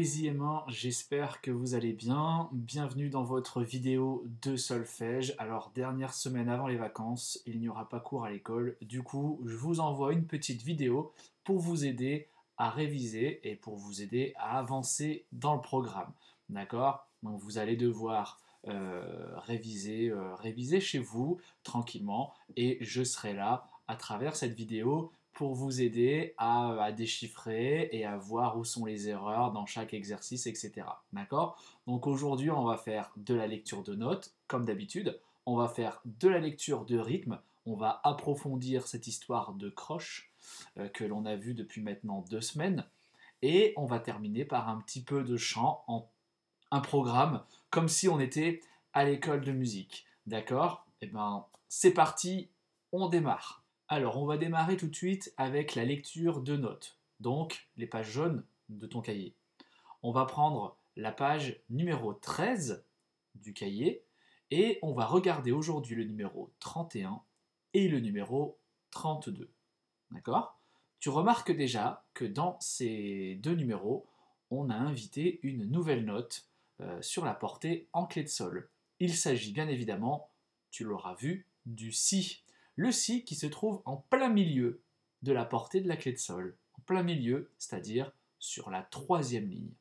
les IM1, j'espère que vous allez bien. Bienvenue dans votre vidéo de solfège. Alors, dernière semaine avant les vacances, il n'y aura pas cours à l'école. Du coup, je vous envoie une petite vidéo pour vous aider à réviser et pour vous aider à avancer dans le programme. D'accord? Donc, vous allez devoir réviser chez vous tranquillement et je serai là à travers cette vidéo pour vous aider à déchiffrer et à voir où sont les erreurs dans chaque exercice, etc. D'accord? Donc aujourd'hui, on va faire de la lecture de notes, comme d'habitude. On va faire de la lecture de rythme. On va approfondir cette histoire de croche que l'on a vue depuis maintenant 2 semaines. Et on va terminer par un petit peu de chant en un programme, comme si on était à l'école de musique. D'accord? Eh bien, c'est parti, on démarre. Alors, on va démarrer tout de suite avec la lecture de notes. Donc, les pages jaunes de ton cahier. On va prendre la page numéro 13 du cahier et on va regarder aujourd'hui le numéro 31 et le numéro 32. D'accord? Tu remarques déjà que dans ces deux numéros, on a invité une nouvelle note sur la portée en clé de sol. Il s'agit bien évidemment, tu l'auras vu, du Si. Le Si qui se trouve en plein milieu de la portée de la clé de sol. En plein milieu, c'est-à-dire sur la troisième ligne.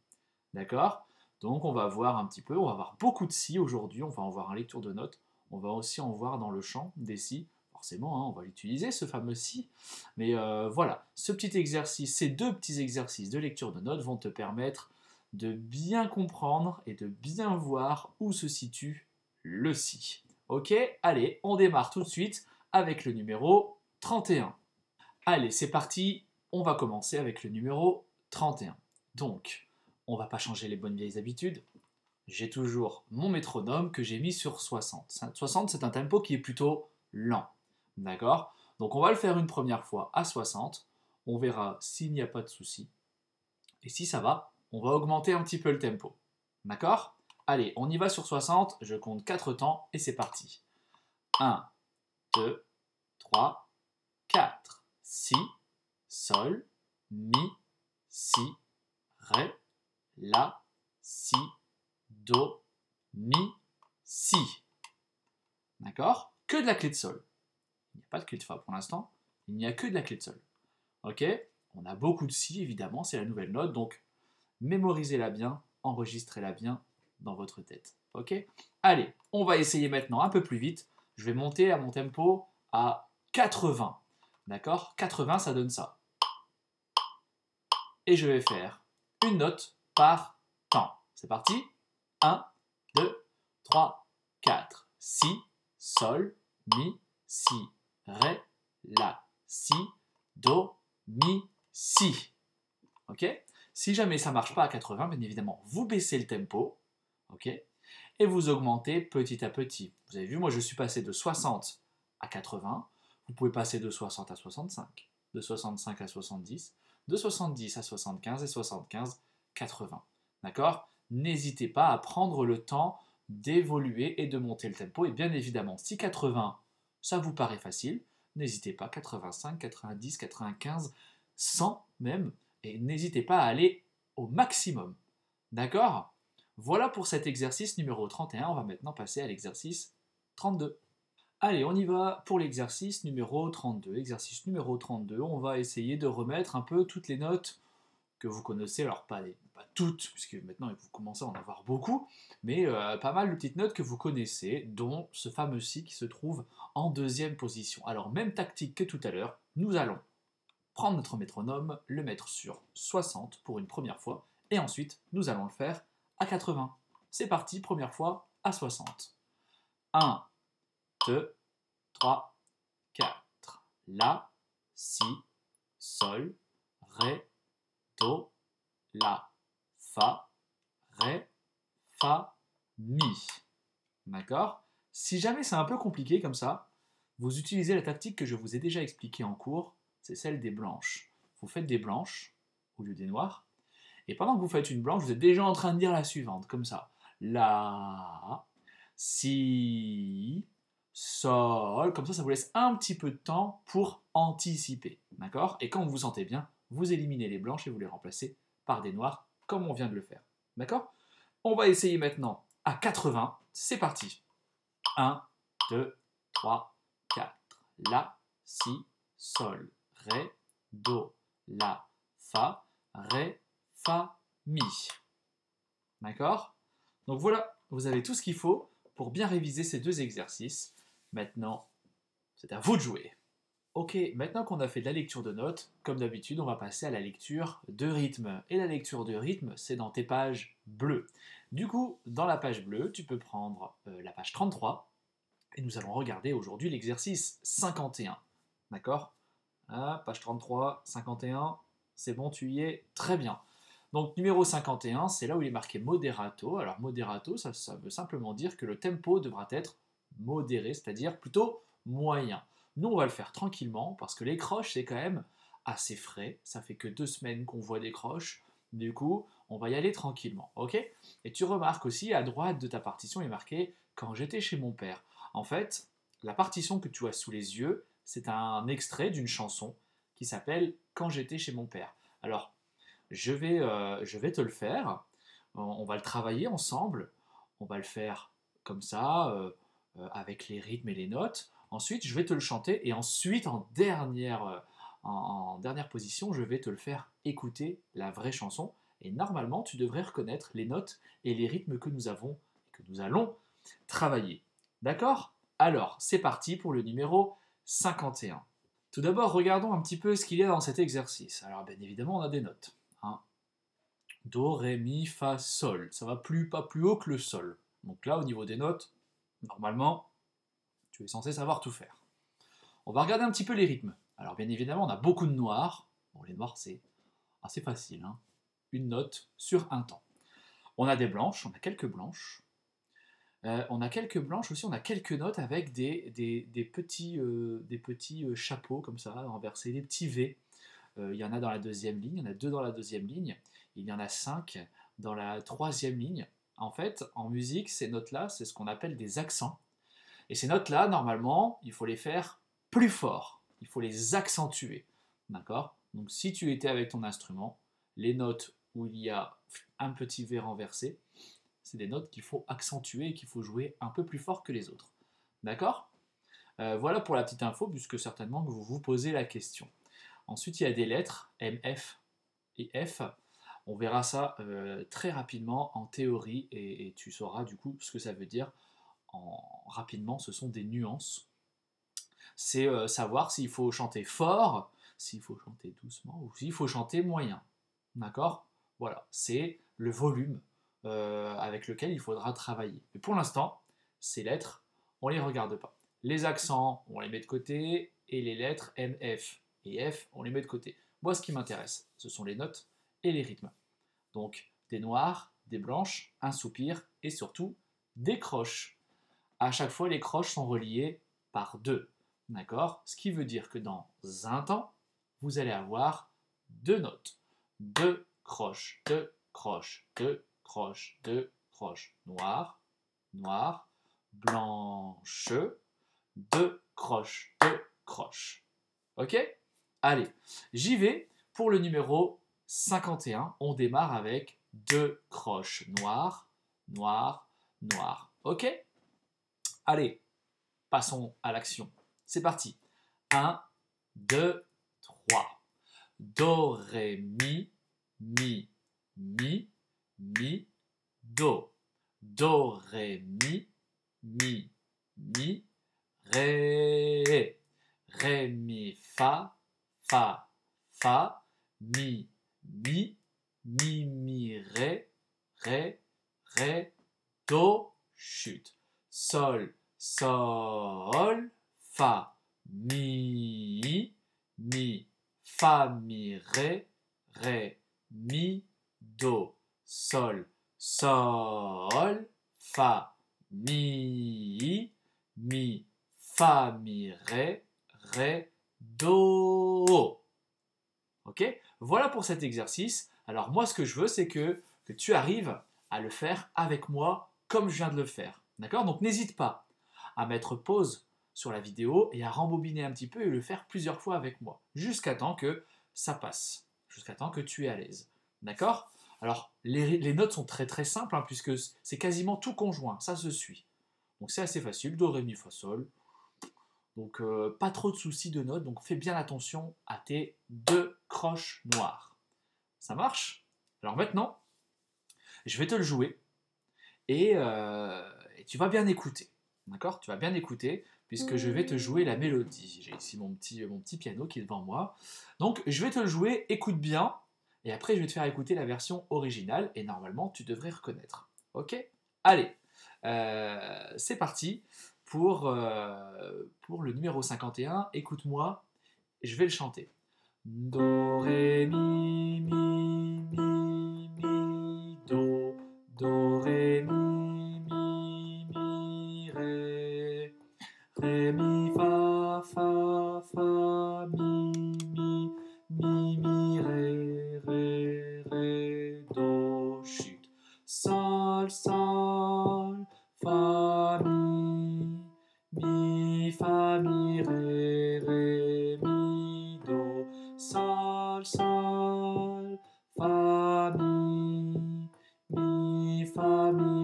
D'accord? Donc on va voir un petit peu, on va voir beaucoup de Si aujourd'hui, on va en voir en lecture de notes, on va aussi en voir dans le champ des Si. Forcément, hein, on va l'utiliser, ce fameux Si. Mais voilà, ce petit exercice, ces deux petits exercices de lecture de notes vont te permettre de bien comprendre et de bien voir où se situe le Si. Ok? Allez, on démarre tout de suite avec le numéro 31. Allez, c'est parti, on va commencer avec le numéro 31. Donc, on va pas changer les bonnes vieilles habitudes. J'ai toujours mon métronome que j'ai mis sur 60. 60, c'est un tempo qui est plutôt lent. D'accord? Donc on va le faire une première fois à 60. On verra s'il n'y a pas de souci. Et si ça va, on va augmenter un petit peu le tempo. D'accord? Allez, on y va sur 60. Je compte 4 temps et c'est parti. 1, 2, 3, 4. Si, sol, mi, si, ré, la, si, do, mi, si. D'accord? Que de la clé de sol. Il n'y a pas de clé de fa pour l'instant. Il n'y a que de la clé de sol. Ok? On a beaucoup de si, évidemment, c'est la nouvelle note. Donc, mémorisez-la bien, enregistrez-la bien dans votre tête. Ok? Allez, on va essayer maintenant un peu plus vite. Je vais monter à mon tempo à 80. D'accord? 80, ça donne ça. Et je vais faire une note par temps. C'est parti? 1, 2, 3, 4. Si, sol, mi, si, ré, la, si, do, mi, si. Ok? Si jamais ça ne marche pas à 80, bien évidemment, vous baissez le tempo. Ok? Et vous augmentez petit à petit. Vous avez vu, moi je suis passé de 60 à 80. Vous pouvez passer de 60 à 65, de 65 à 70, de 70 à 75 et 75, 80. D'accord? N'hésitez pas à prendre le temps d'évoluer et de monter le tempo. Et bien évidemment, si 80, ça vous paraît facile, n'hésitez pas, 85, 90, 95, 100 même, et n'hésitez pas à aller au maximum. D'accord? Voilà pour cet exercice numéro 31. On va maintenant passer à l'exercice 32. Allez, on y va pour l'exercice numéro 32. Exercice numéro 32, on va essayer de remettre un peu toutes les notes que vous connaissez, alors pas toutes, puisque maintenant vous commencez à en avoir beaucoup, mais pas mal de petites notes que vous connaissez, dont ce fameux Si qui se trouve en deuxième position. Alors, même tactique que tout à l'heure, nous allons prendre notre métronome, le mettre sur 60 pour une première fois, et ensuite nous allons le faire à 80. C'est parti, première fois à 60. 1, 2, 3, 4. La, si, sol, ré, do, la, fa, ré, fa, mi. D'accord? Si jamais c'est un peu compliqué comme ça, vous utilisez la tactique que je vous ai déjà expliquée en cours, c'est celle des blanches. Vous faites des blanches au lieu des noires, et pendant que vous faites une blanche, vous êtes déjà en train de dire la suivante, comme ça. La, si, sol, comme ça vous laisse un petit peu de temps pour anticiper. D'accord? Et quand vous vous sentez bien, vous éliminez les blanches et vous les remplacez par des noires comme on vient de le faire. D'accord? On va essayer maintenant à 80. C'est parti. 1, 2, 3, 4. La, si, sol, ré, do, la, fa, ré, fa, mi. D'accord? Donc voilà, vous avez tout ce qu'il faut pour bien réviser ces deux exercices. Maintenant, c'est à vous de jouer. Ok, maintenant qu'on a fait de la lecture de notes, comme d'habitude, on va passer à la lecture de rythme. Et la lecture de rythme, c'est dans tes pages bleues. Du coup, dans la page bleue, tu peux prendre la page 33, et nous allons regarder aujourd'hui l'exercice 51. D'accord? Ah, page 33, 51, c'est bon, tu y es? Très bien. Donc numéro 51, c'est là où il est marqué moderato. Alors moderato, ça veut simplement dire que le tempo devra être modéré, c'est-à-dire plutôt moyen. Nous, on va le faire tranquillement parce que les croches, c'est quand même assez frais. Ça fait que 2 semaines qu'on voit des croches. Du coup, on va y aller tranquillement. Ok? Et tu remarques aussi, à droite de ta partition, il est marqué quand j'étais chez mon père. En fait, la partition que tu as sous les yeux, c'est un extrait d'une chanson qui s'appelle Quand j'étais chez mon père. Alors, je vais te le faire. On va le travailler ensemble. On va le faire comme ça, avec les rythmes et les notes. Ensuite, je vais te le chanter et ensuite, en dernière position, je vais te le faire écouter la vraie chanson. Et normalement, tu devrais reconnaître les notes et les rythmes que nous allons travailler. D'accord? Alors, c'est parti pour le numéro 51. Tout d'abord, regardons un petit peu ce qu'il y a dans cet exercice. Alors, bien évidemment, on a des notes. Hein. Do, ré, mi, fa, sol. Ça va pas plus haut que le sol. Donc là, au niveau des notes, normalement, tu es censé savoir tout faire. On va regarder un petit peu les rythmes. Alors, bien évidemment, on a beaucoup de noirs. Bon, les noirs, c'est assez facile. Hein. Une note sur un temps. On a des blanches, on a quelques blanches. On a quelques blanches aussi, on a quelques notes avec des petits chapeaux comme ça, renversés, des petits V. Il y en a dans la deuxième ligne, il y en a 2 dans la deuxième ligne, il y en a 5 dans la troisième ligne. En fait, en musique, ces notes-là, c'est ce qu'on appelle des accents. Et ces notes-là, normalement, il faut les faire plus fort, il faut les accentuer. D'accord? Donc si tu étais avec ton instrument, les notes où il y a un petit V renversé, c'est des notes qu'il faut accentuer et qu'il faut jouer un peu plus fort que les autres. D'accord? Voilà pour la petite info, puisque certainement que vous vous posez la question. Ensuite, il y a des lettres, M, F et F. On verra ça très rapidement en théorie et tu sauras du coup ce que ça veut dire. Rapidement, ce sont des nuances. C'est savoir s'il faut chanter fort, s'il faut chanter doucement ou s'il faut chanter moyen. D'accord? Voilà, c'est le volume avec lequel il faudra travailler. Mais pour l'instant, ces lettres, on ne les regarde pas. Les accents, on les met de côté, et les lettres M, F et F, on les met de côté. Moi, ce qui m'intéresse, ce sont les notes et les rythmes. Donc, des noirs, des blanches, un soupir, et surtout, des croches. À chaque fois, les croches sont reliées par 2. D'accord? Ce qui veut dire que dans un temps, vous allez avoir 2 notes. 2 croches, 2 croches, 2 croches, 2 croches. Noir, noir, blanche, 2 croches, 2 croches. Ok? Allez, j'y vais pour le numéro 51. On démarre avec 2 croches. Noir, noir, noir. Ok? Allez, passons à l'action. C'est parti. 1, 2, 3. Do, ré, mi, mi, mi, mi, do. Do, ré, mi, mi, mi, ré. Ré, mi, fa, fa, fa, mi, mi, mi, mi, ré, ré, ré, do, chute. Sol, sol, fa, mi, mi, fa, mi, ré, mi, do, sol, sol, fa, mi, mi, fa, mi, ré, do. Ok? Voilà pour cet exercice. Alors moi, ce que je veux, c'est que tu arrives à le faire avec moi comme je viens de le faire. D'accord? Donc n'hésite pas à mettre pause sur la vidéo et à rembobiner un petit peu et le faire plusieurs fois avec moi, jusqu'à temps que ça passe, jusqu'à temps que tu es à l'aise. D'accord? Alors, les notes sont très très simples, hein, puisque c'est quasiment tout conjoint, ça se suit. Donc c'est assez facile, do, ré, mi, fa, sol. Donc pas trop de soucis de notes, donc fais bien attention à tes deux croches noires. Ça marche? Alors maintenant, je vais te le jouer et tu vas bien écouter. D'accord? Tu vas bien écouter puisque je vais te jouer la mélodie. J'ai ici mon petit piano qui est devant moi. Donc je vais te le jouer, écoute bien, et après je vais te faire écouter la version originale et normalement tu devrais reconnaître. Ok? Allez, c'est parti pour le numéro 51. Écoute-moi, je vais le chanter. Do, ré, mi, mi, mi, mi, do, ré, mi, ré, ré, mi, fa, fa, fa, mi, ré, do, chute, sol, sol, fa, mi, fa, ré, mi, do, sol, sol, fa, fa, do.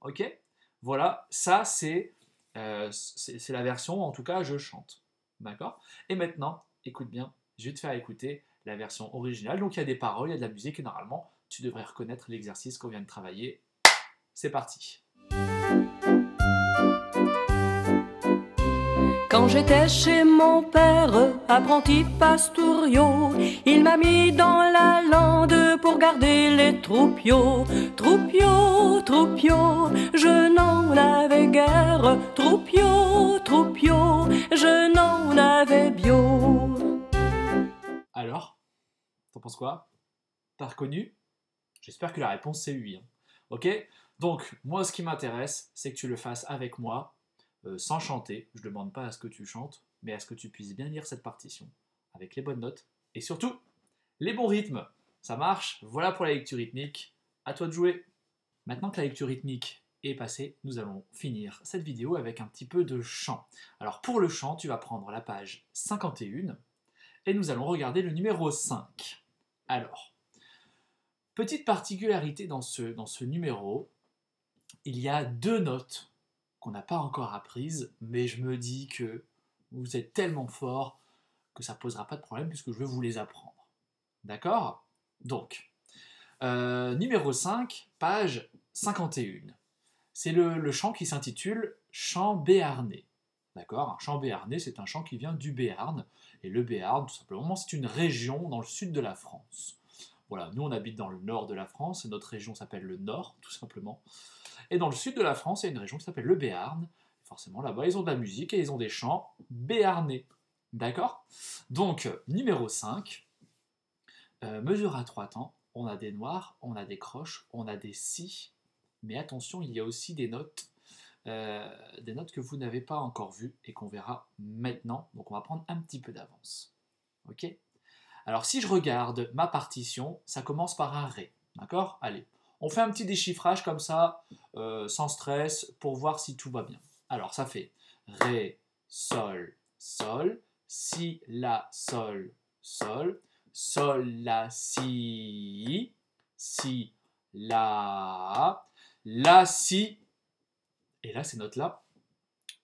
Ok? Voilà, ça c'est la version, en tout cas, je chante. D'accord? Et maintenant, écoute bien, je vais te faire écouter la version originale. Donc il y a des paroles, il y a de la musique, et normalement, tu devrais reconnaître l'exercice qu'on vient de travailler. C'est parti. Quand j'étais chez mon père, apprenti pastouriau, il m'a mis dans la lande pour garder les troupiaux. Troupiaux, troupiaux, je n'en avais guère. Troupiaux, troupiaux, je n'en avais bio. Alors, t'en penses quoi? T'as reconnu? J'espère que la réponse c'est oui. Hein. Ok? Donc, moi, ce qui m'intéresse, c'est que tu le fasses avec moi, sans chanter. Je ne demande pas à ce que tu chantes, mais à ce que tu puisses bien lire cette partition, avec les bonnes notes, et surtout, les bons rythmes. Ça marche? Voilà pour la lecture rythmique. À toi de jouer. Maintenant que la lecture rythmique est passée, nous allons finir cette vidéo avec un petit peu de chant. Alors, pour le chant, tu vas prendre la page 51, et nous allons regarder le numéro 5. Alors, petite particularité dans ce numéro, il y a deux notes qu'on n'a pas encore apprises, mais je me dis que vous êtes tellement forts que ça ne posera pas de problème puisque je vais vous les apprendre. D'accord? Donc, numéro 5, page 51. C'est le chant qui s'intitule Chant béarnais. D'accord? Un chant béarnais, c'est un chant qui vient du Béarn. Et le Béarn, tout simplement, c'est une région dans le sud de la France. Voilà, nous on habite dans le nord de la France, et notre région s'appelle le Nord, tout simplement. Et dans le sud de la France, il y a une région qui s'appelle le Béarn. Forcément, là-bas, ils ont de la musique et ils ont des chants béarnais. D'accord? Donc, numéro 5, mesure à 3 temps. On a des noirs, on a des croches, on a des si. Mais attention, il y a aussi des notes que vous n'avez pas encore vues et qu'on verra maintenant. Donc, on va prendre un petit peu d'avance. Ok? Alors, si je regarde ma partition, ça commence par un Ré. D'accord? Allez, on fait un petit déchiffrage comme ça, sans stress, pour voir si tout va bien. Alors, ça fait Ré, Sol, Sol, Si, La, Sol, Sol, Sol, La, Si, Si, La, Si. Et là, ces notes-là,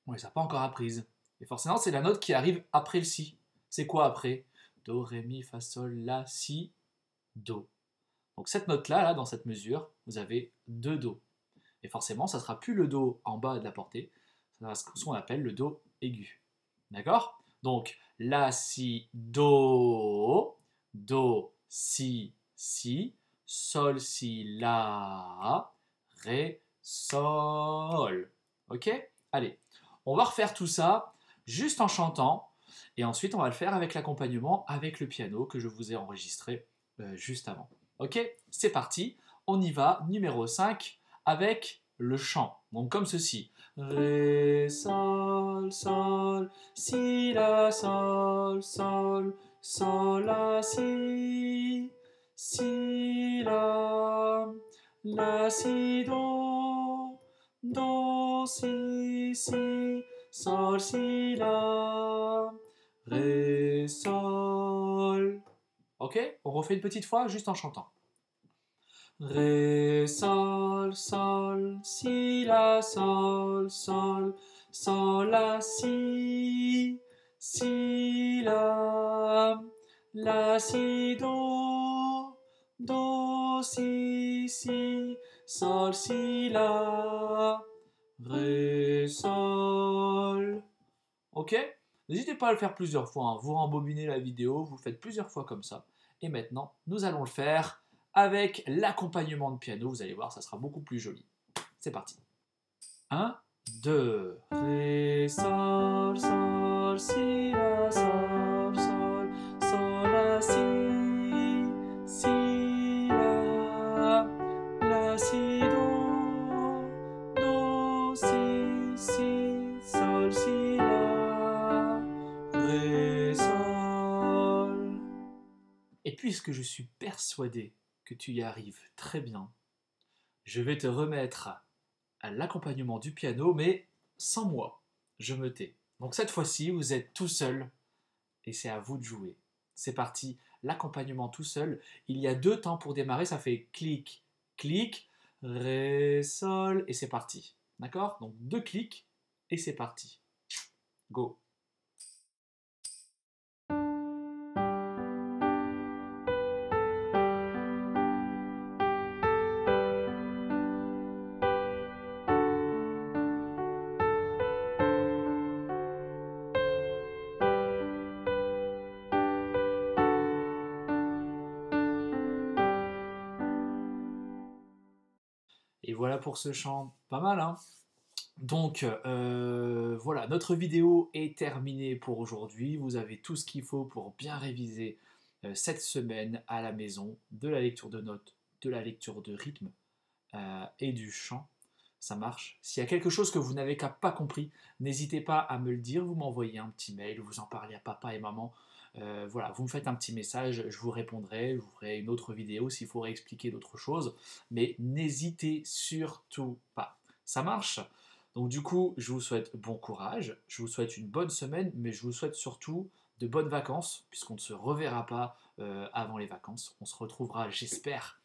on les a pas encore apprises. Et forcément, c'est la note qui arrive après le Si. C'est quoi après? Do, Ré, Mi, Fa, Sol, La, Si, Do. Donc cette note-là, là, dans cette mesure, vous avez deux Do. Et forcément, ça ne sera plus le Do en bas de la portée, ça sera ce qu'on appelle le Do aigu. D'accord? Donc, La, Si, Do, Do, Si, Si, Sol, Si, La, Ré, Sol. Ok? Allez, on va refaire tout ça juste en chantant, et ensuite on va le faire avec l'accompagnement, avec le piano que je vous ai enregistré juste avant. Ok, c'est parti, on y va, numéro 5, avec le chant. Donc comme ceci. Ré, sol, sol, si, la, sol, sol, sol, la, si, la, si, do, si, sol, si, la, ré, sol. Ok? On refait une petite fois juste en chantant. Ré, sol, sol, si, la, sol, sol, sol, la, si, la, si, do, si, sol, si, la, ré, sol. Ok? N'hésitez pas à le faire plusieurs fois, hein. Vous rembobinez la vidéo, vous le faites plusieurs fois comme ça. Et maintenant, nous allons le faire avec l'accompagnement de piano. Vous allez voir, ça sera beaucoup plus joli. C'est parti. 1, 2, ré, sol, sol, si, la, sol, sol, sol, la, si, la, si, do, si, sol, si, la, ré, sol. Et puisque je suis persuadé que tu y arrives très bien, je vais te remettre à l'accompagnement du piano, mais sans moi. Je me tais. Donc cette fois-ci, vous êtes tout seul et c'est à vous de jouer. C'est parti, l'accompagnement tout seul. Il y a 2 temps pour démarrer, ça fait clic, clic, ré, sol, et c'est parti. D'accord? Donc 2 clics et c'est parti. Go! Et voilà pour ce chant, pas mal hein. Donc voilà, notre vidéo est terminée pour aujourd'hui. Vous avez tout ce qu'il faut pour bien réviser cette semaine à la maison, de la lecture de notes, de la lecture de rythme et du chant. Ça marche. S'il y a quelque chose que vous n'avez pas compris, n'hésitez pas à me le dire, vous m'envoyez un petit mail, vous en parlez à papa et maman. Voilà, vous me faites un petit message, je vous répondrai, je vous ferai une autre vidéo s'il faut réexpliquer d'autres choses, mais n'hésitez surtout pas. Ça marche? Donc du coup, je vous souhaite bon courage, je vous souhaite une bonne semaine, mais je vous souhaite surtout de bonnes vacances, puisqu'on ne se reverra pas avant les vacances. On se retrouvera, j'espère,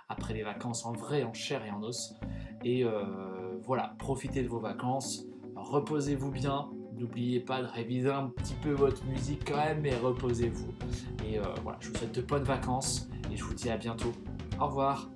après les vacances en vrai, en chair et en os. Et voilà, profitez de vos vacances, reposez-vous bien, n'oubliez pas de réviser un petit peu votre musique quand même, mais reposez-vous. Et voilà, je vous souhaite de bonnes vacances et je vous dis à bientôt. Au revoir.